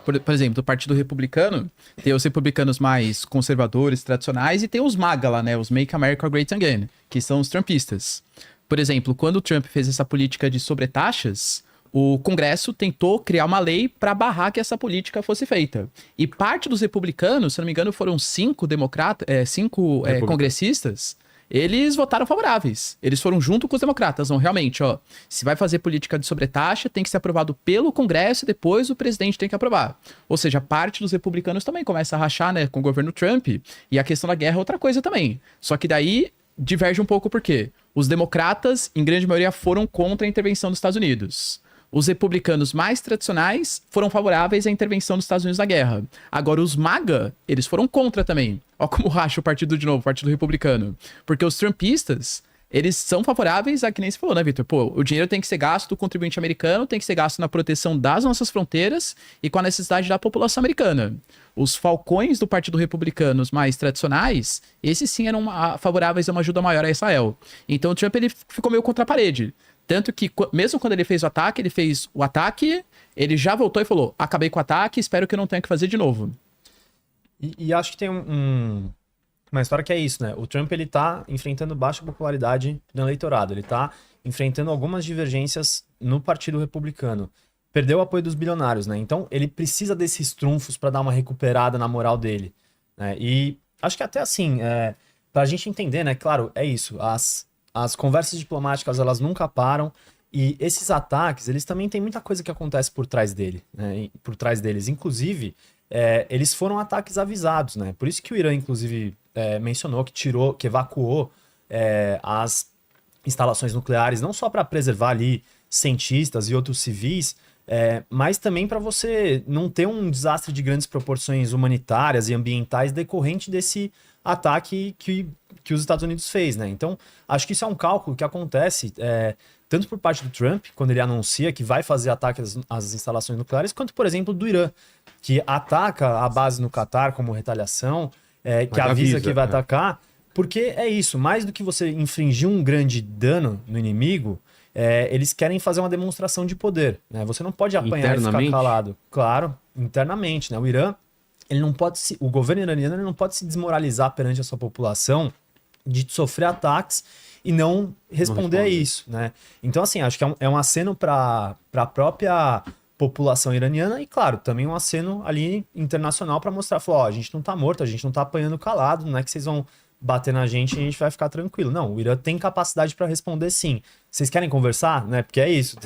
Por exemplo, do Partido Republicano, tem os republicanos mais conservadores, tradicionais, e tem os MAGA lá, né? Os Make America Great Again, que são os trumpistas. Por exemplo, quando o Trump fez essa política de sobretaxas, o Congresso tentou criar uma lei para barrar que essa política fosse feita. E parte dos republicanos, se não me engano, foram cinco congressistas, eles votaram favoráveis. Eles foram junto com os democratas. Não, realmente, ó, se vai fazer política de sobretaxa, tem que ser aprovado pelo Congresso e depois o presidente tem que aprovar. Ou seja, parte dos republicanos também começa a rachar, né, com o governo Trump. E a questão da guerra é outra coisa também. Só que daí diverge um pouco porque os democratas, em grande maioria, foram contra a intervenção dos Estados Unidos. Os republicanos mais tradicionais foram favoráveis à intervenção dos Estados Unidos na guerra. Agora, os MAGA, eles foram contra também. Ó como racha o partido de novo, o partido republicano. Porque os trumpistas, eles são favoráveis a, que nem você falou, né, Vitor? Pô, o dinheiro tem que ser gasto do contribuinte americano, tem que ser gasto na proteção das nossas fronteiras e com a necessidade da população americana. Os falcões do partido republicano, os mais tradicionais, esses sim eram favoráveis a uma ajuda maior a Israel. Então o Trump, ele ficou meio contra a parede. Tanto que, mesmo quando ele fez o ataque, ele já voltou e falou, acabei com o ataque, espero que eu não tenha que fazer de novo. E acho que tem uma história que é isso, né? O Trump, ele tá enfrentando baixa popularidade no eleitorado, ele tá enfrentando algumas divergências no Partido Republicano. Perdeu o apoio dos bilionários, né? Então, ele precisa desses trunfos para dar uma recuperada na moral dele, né? E acho que até assim, pra gente entender, né? Claro, é isso, as conversas diplomáticas, elas nunca param, e esses ataques, eles também têm muita coisa que acontece por trás dele, né? Por trás deles. Inclusive, eles foram ataques avisados, né? Por isso que o Irã, inclusive, mencionou que evacuou as instalações nucleares, não só para preservar ali cientistas e outros civis, mas também para você não ter um desastre de grandes proporções humanitárias e ambientais decorrente desse ataque que os Estados Unidos fez, né? Então, acho que isso é um cálculo que acontece tanto por parte do Trump, quando ele anuncia que vai fazer ataque às instalações nucleares, quanto, por exemplo, do Irã, que ataca a base no Catar como retaliação, que avisa que vai atacar, porque é isso, mais do que você infringir um grande dano no inimigo, eles querem fazer uma demonstração de poder, né? Você não pode apanhar e ficar calado. Claro, internamente, né? O Irã, ele não pode o governo iraniano, ele não pode se desmoralizar perante a sua população de sofrer ataques e não responder a isso, né? Então, assim, acho que é um aceno para a própria população iraniana e, claro, também um aceno ali internacional para mostrar, ó, a gente não tá morto, a gente não tá apanhando calado, não é que vocês vão bater na gente e a gente vai ficar tranquilo. Não, o Irã tem capacidade para responder sim. Vocês querem conversar? Né? Porque é isso.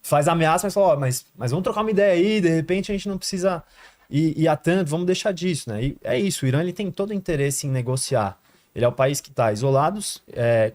Faz ameaça, mas fala, ó, mas vamos trocar uma ideia aí, de repente a gente não precisa ir a tanto, vamos deixar disso, né? E é isso, o Irã, ele tem todo o interesse em negociar. Ele é o país que está isolado,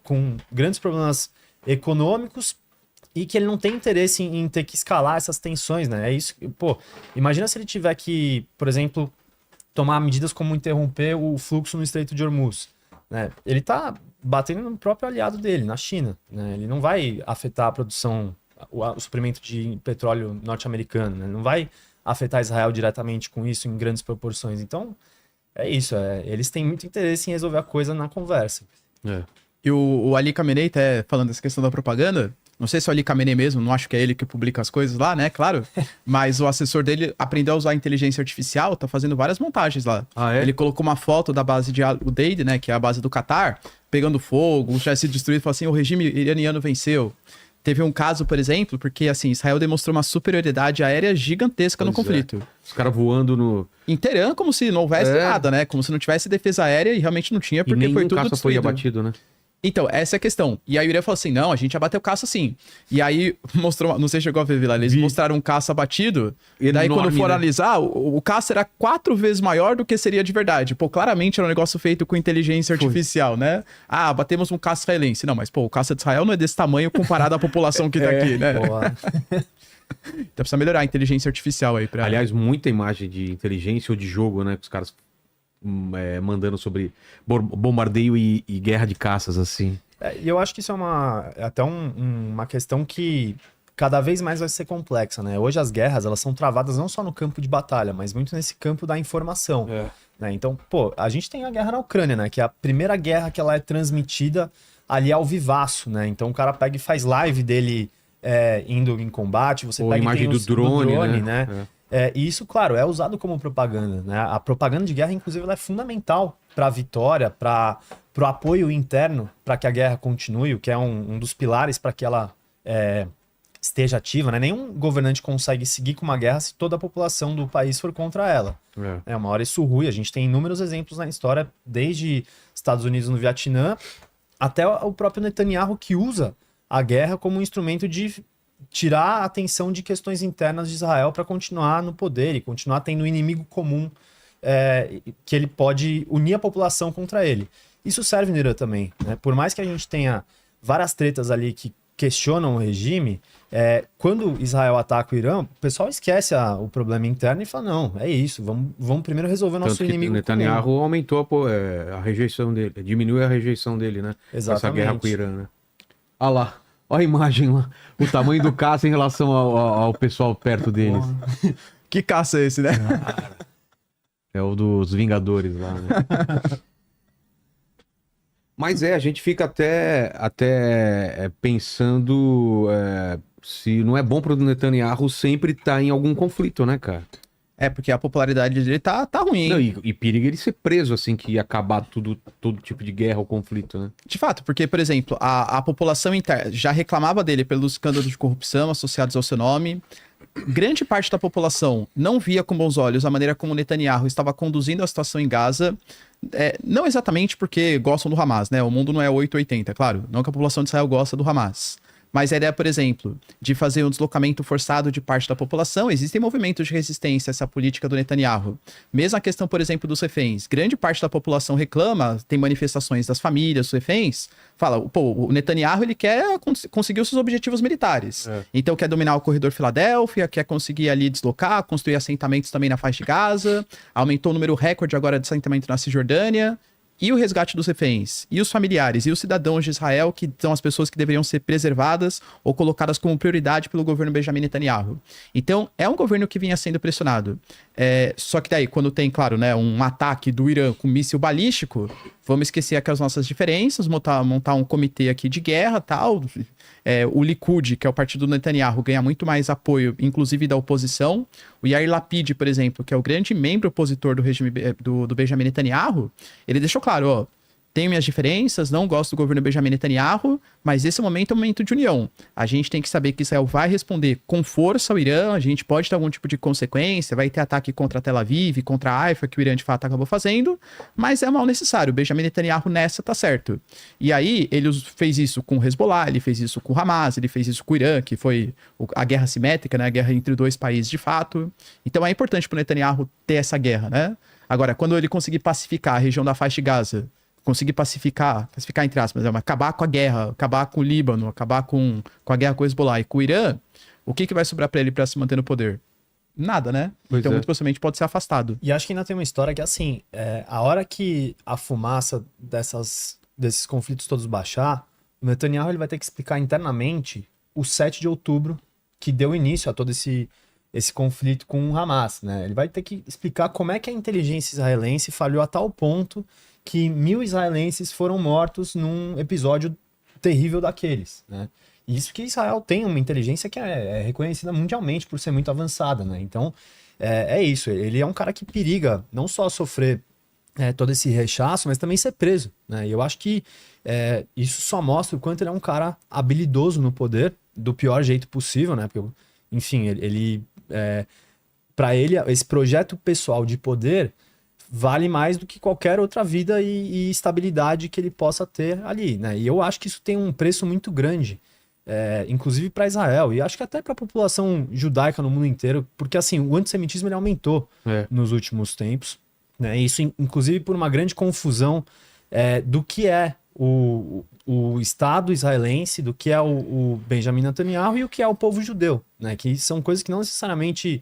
com grandes problemas econômicos e que ele não tem interesse em ter que escalar essas tensões, né? É isso. Pô, imagina se ele tiver que, por exemplo, tomar medidas como interromper o fluxo no Estreito de Hormuz, né? Ele está batendo no próprio aliado dele, na China, né? Ele não vai afetar a produção, o suprimento de petróleo norte-americano, né? Ele não vai afetar Israel diretamente com isso em grandes proporções. Então, é isso. Eles têm muito interesse em resolver a coisa na conversa. E o Ali Khamenei, falando dessa questão da propaganda, não sei se é o Ali Khamenei mesmo, não acho que é ele que publica as coisas lá, né? Claro. Mas o assessor dele aprendeu a usar a inteligência artificial, tá fazendo várias montagens lá. Ah, é? Ele colocou uma foto da base de Al-Udeid, né? Que é a base do Catar, pegando fogo, já se destruído, falou assim, o regime iraniano venceu. Teve um caso, por exemplo, porque assim, Israel demonstrou uma superioridade aérea gigantesca no conflito. Os caras voando no... Em Teherã, como se não houvesse nada, né? Como se não tivesse defesa aérea e realmente não tinha, porque foi tudo caça foi destruído. abatido, né? Então, essa é a questão. E aí o Irã falou assim, não, a gente abateu caça sim. E aí mostrou, não sei se chegou a ver lá, eles mostraram um caça abatido, e daí quando for analisar, o caça era 4 vezes maior do que seria de verdade. Pô, claramente era um negócio feito com inteligência artificial, né? Ah, batemos um caça israelense. Não, mas pô, o caça de Israel não é desse tamanho comparado à população que tá aqui, né? Então precisa melhorar a inteligência artificial aí pra... Aliás, muita imagem de inteligência ou de jogo, né? Que os caras mandando sobre bombardeio e guerra de caças, assim. E eu acho que isso é até uma questão que cada vez mais vai ser complexa, né? Hoje as guerras, elas são travadas não só no campo de batalha, mas muito nesse campo da informação. Né? Então, pô, a gente tem a guerra na Ucrânia, né? Que é a primeira guerra que ela é transmitida ali ao vivaço, né? Então o cara pega e faz live dele indo em combate, você Ou pega imagem e tem do drone, né? E isso, claro, é usado como propaganda, né? A propaganda de guerra, inclusive, ela é fundamental para a vitória, para o apoio interno, para que a guerra continue, o que é um dos pilares para que ela esteja ativa, né? Nenhum governante consegue seguir com uma guerra se toda a população do país for contra ela. Uma hora isso rui, a gente tem inúmeros exemplos na história, desde Estados Unidos no Vietnã, até o próprio Netanyahu, que usa a guerra como um instrumento de tirar a atenção de questões internas de Israel para continuar no poder e continuar tendo um inimigo comum que ele pode unir a população contra ele. Isso serve no Irã também, né? Por mais que a gente tenha várias tretas ali que questionam o regime, quando Israel ataca o Irã, o pessoal esquece o problema interno e fala, não, é isso, vamos primeiro resolver o nosso Tanto inimigo que o Netanyahu comum. aumentou a rejeição dele, diminuiu a rejeição dele, né? Exatamente. Essa guerra com o Irã, né? Olha lá, olha a imagem lá, o tamanho do caça em relação ao pessoal perto deles. Que caça é esse, né? É o dos Vingadores lá, né? Mas a gente fica até pensando se não é bom pro Netanyahu sempre estar em algum conflito, né, cara? Porque a popularidade dele tá ruim, hein? Não, e periga ele ser preso, assim, que ia acabar todo tipo de guerra ou conflito, né? De fato, porque, por exemplo, a população interna já reclamava dele pelos escândalos de corrupção associados ao seu nome. Grande parte da população não via com bons olhos a maneira como Netanyahu estava conduzindo a situação em Gaza. Não exatamente porque gostam do Hamas, né? O mundo não é 880, claro. Não que a população de Israel gosta do Hamas. Mas a ideia, por exemplo, de fazer um deslocamento forçado de parte da população, existem movimentos de resistência a essa política do Netanyahu. Mesmo a questão, por exemplo, dos reféns. Grande parte da população reclama, tem manifestações das famílias, dos reféns, fala, o Netanyahu ele quer conseguir os seus objetivos militares. Então quer dominar o corredor Filadélfia, quer conseguir ali deslocar, construir assentamentos também na faixa de Gaza, aumentou o número recorde agora de assentamento na Cisjordânia. E o resgate dos reféns, e os familiares, e os cidadãos de Israel, que são as pessoas que deveriam ser preservadas ou colocadas como prioridade pelo governo Benjamin Netanyahu. Então, é um governo que vinha sendo pressionado. Só que daí, quando tem, claro, né, um ataque do Irã com míssil balístico, vamos esquecer aqui as nossas diferenças, montar um comitê aqui de guerra, tal. O Likud, que é o partido do Netanyahu, ganha muito mais apoio, inclusive da oposição. O Yair Lapid, por exemplo, que é o grande membro opositor do regime do Benjamin Netanyahu, ele deixou claro, ó, tenho minhas diferenças, não gosto do governo Benjamin Netanyahu, mas esse momento é um momento de união. A gente tem que saber que Israel vai responder com força ao Irã, a gente pode ter algum tipo de consequência, vai ter ataque contra Tel Aviv, contra a Haifa, que o Irã de fato acabou fazendo, mas é mal necessário. O Benjamin Netanyahu nessa tá certo. E aí ele fez isso com o Hezbollah, ele fez isso com o Hamas, ele fez isso com o Irã, que foi a guerra simétrica, né, a guerra entre dois países de fato. Então é importante pro Netanyahu ter essa guerra, né? Agora, quando ele conseguir pacificar a região da faixa de Gaza, conseguir pacificar entre aspas, mas acabar com a guerra, acabar com o Líbano, acabar com a guerra com o Hezbollah e com o Irã, o que vai sobrar pra ele pra se manter no poder? Nada, né? Então, muito possivelmente pode ser afastado. E acho que ainda tem uma história que, assim, a hora que a fumaça desses conflitos todos baixar, o Netanyahu ele vai ter que explicar internamente o 7 de outubro, que deu início a todo esse conflito com o Hamas, né? Ele vai ter que explicar como é que a inteligência israelense falhou a tal ponto que 1.000 israelenses foram mortos num episódio terrível daqueles, né? E isso que Israel tem uma inteligência que é reconhecida mundialmente por ser muito avançada, né? Então, é isso. Ele é um cara que periga não só sofrer todo esse rechaço, mas também ser preso, né? E eu acho que isso só mostra o quanto ele é um cara habilidoso no poder, do pior jeito possível, né? Porque, enfim, para ele, esse projeto pessoal de poder vale mais do que qualquer outra vida e estabilidade que ele possa ter ali, né? E eu acho que isso tem um preço muito grande, inclusive para Israel, e acho que até para a população judaica no mundo inteiro, porque assim, o antissemitismo ele aumentou nos últimos tempos, né? Isso, inclusive, por uma grande confusão do que é o Estado israelense, do que é o Benjamin Netanyahu e o que é o povo judeu, né? Que são coisas que não necessariamente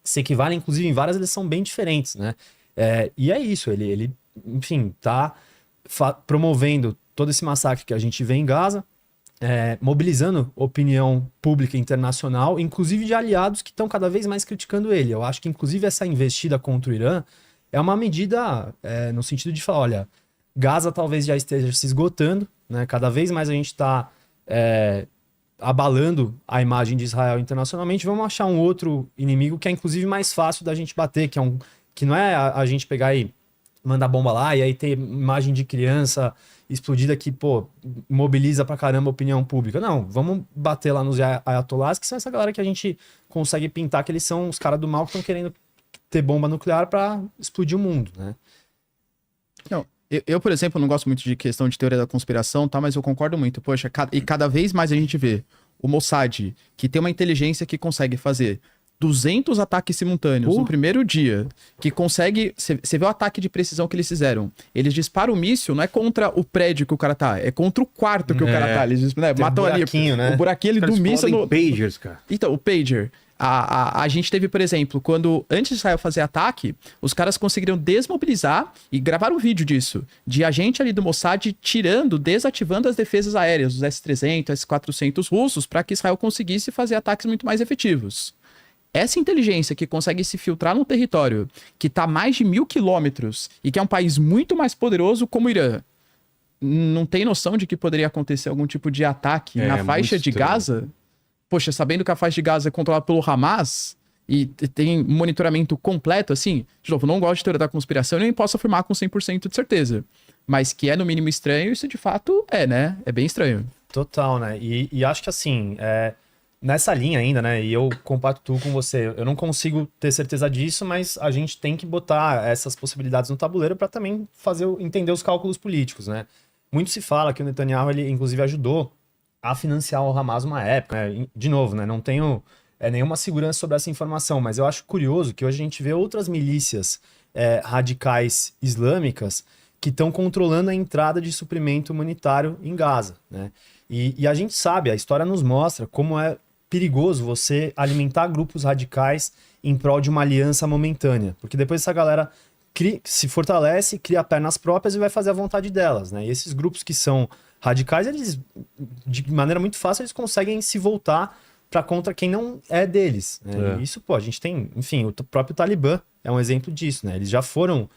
se equivalem, inclusive, em várias eles são bem diferentes, né? E é isso, ele enfim, tá promovendo todo esse massacre que a gente vê em Gaza, mobilizando opinião pública internacional, inclusive de aliados que estão cada vez mais criticando ele. Eu acho que, inclusive, essa investida contra o Irã é uma medida no sentido de falar, olha, Gaza talvez já esteja se esgotando, né? Cada vez mais a gente está abalando a imagem de Israel internacionalmente, vamos achar um outro inimigo que é inclusive mais fácil da gente bater, que não é a gente pegar e mandar bomba lá e aí ter imagem de criança explodida que, pô, mobiliza pra caramba a opinião pública. Não, vamos bater lá nos ayatollahs, que são essa galera que a gente consegue pintar que eles são os caras do mal que estão querendo ter bomba nuclear pra explodir o mundo, né? Não, eu, por exemplo, não gosto muito de questão de teoria da conspiração, tá? Mas eu concordo muito. Poxa, e cada vez mais a gente vê o Mossad, que tem uma inteligência que consegue fazer 200 ataques simultâneos no primeiro dia, que consegue... Você vê o ataque de precisão que eles fizeram. Eles disparam o míssil, não é contra o prédio que o cara tá, é contra o quarto que o cara tá. Eles matam ali né? o buraquinho ali do míssil. No... Pagers, cara. Então, o pager. A gente teve, por exemplo, quando antes de Israel fazer ataque, os caras conseguiram desmobilizar e gravaram um vídeo disso, de agente ali do Mossad desativando as defesas aéreas, os S-300, S-400 russos, para que Israel conseguisse fazer ataques muito mais efetivos. Essa inteligência que consegue se filtrar num território que está a mais de 1.000 quilômetros e que é um país muito mais poderoso como o Irã, não tem noção de que poderia acontecer algum tipo de ataque na faixa de Gaza? Poxa, sabendo que a faixa de Gaza é controlada pelo Hamas e tem monitoramento completo, assim, de novo, não gosto de teoria da conspiração e nem posso afirmar com 100% de certeza. Mas que é no mínimo estranho, isso de fato é, né? É bem estranho. Total, né? E acho que assim, nessa linha ainda, né? E eu compactuo com você. Eu não consigo ter certeza disso, mas a gente tem que botar essas possibilidades no tabuleiro para também entender os cálculos políticos, né? Muito se fala que o Netanyahu, ele inclusive ajudou a financiar o Hamas uma época, né? De novo, né? Não tenho nenhuma segurança sobre essa informação, mas eu acho curioso que hoje a gente vê outras milícias radicais islâmicas que estão controlando a entrada de suprimento humanitário em Gaza, né? E a gente sabe, a história nos mostra como é perigoso você alimentar grupos radicais em prol de uma aliança momentânea, porque depois essa galera se fortalece, cria pernas próprias e vai fazer a vontade delas, né? E esses grupos que são radicais, eles, de maneira muito fácil, eles conseguem se voltar para contra quem não é deles, né? E isso, pô, a gente tem, enfim, o próprio Talibã é um exemplo disso, né? Eles já foram,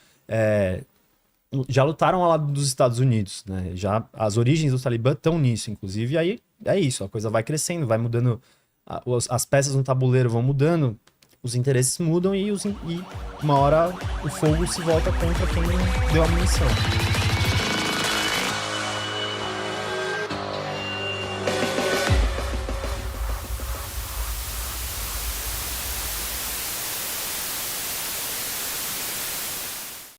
já lutaram ao lado dos Estados Unidos, né? Já as origens do Talibã estão nisso, inclusive, e aí é isso, a coisa vai crescendo, vai mudando, as peças no tabuleiro vão mudando, os interesses mudam e uma hora o fogo se volta contra quem deu a munição.